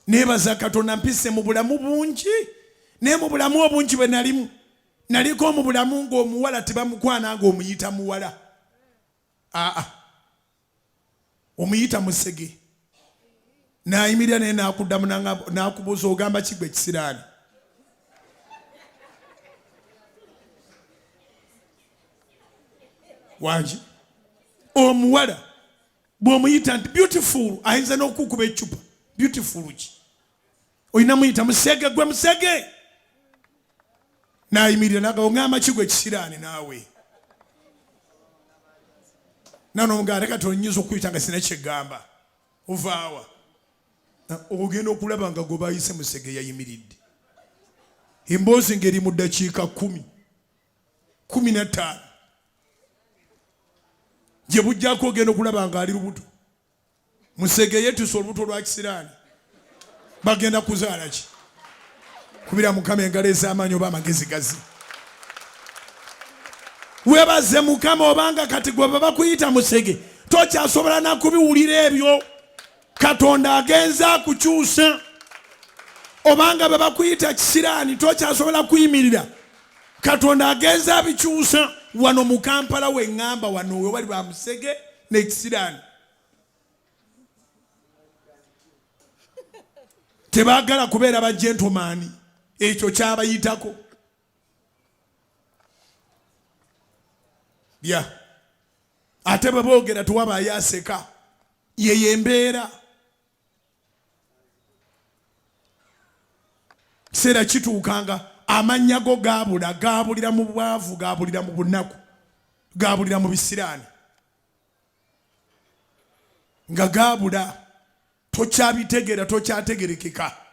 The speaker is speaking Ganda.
nebaza Katonda mpise mu bulamu bungi ne mu bulamu obungi bwe nalimu naliko mu bulamu ng'omuwala tebamukwana ng'omuyita muwala omuyita musege nayimirira naye nakuddamu nakubuuza ogamba kigwe kisirani wangi omuwala bw'omuyita nti beautiful ayinza n'okukuba ecupa beautiful ki oyina muyita musege gwe musege nayimirira nagamba kigwe kisirani naawe nanomuganda kati onyinza okuyita nga sina kyegamba ovaawa ogenda okulaba nga gwe bayise musege yayimiridde emboozi ngeri mu ddakiika 15 gye bujjako ogenda okulaba nga ali lubuto musege yetusa olubuto lwa kisirani bagenda kuzaala ki kubira mukama engalo ez'amaanyi oba amagezi gazi webaze mukama obanga kati gwe baba kuyita musege tokyasobola nakubiwulira ebyo Katonda agenza kukyusa obanga baba kuyita kisirani tokyasobola kuyimirira Katonda agenza bikyusa wano mu Kampala weŋŋamba wano we bali ba musege ne kisirani tebaagala kubeera ba gentleman ekyo kyabayitako ate bwe boogera tewabaayo aseka yeye embeera kiseera kituukanga amannya go gaabulira mu bwavu gaabulira mu bunaku gaabulira mu bisirani nga gaabula tokyabitegeera tokyategerekeka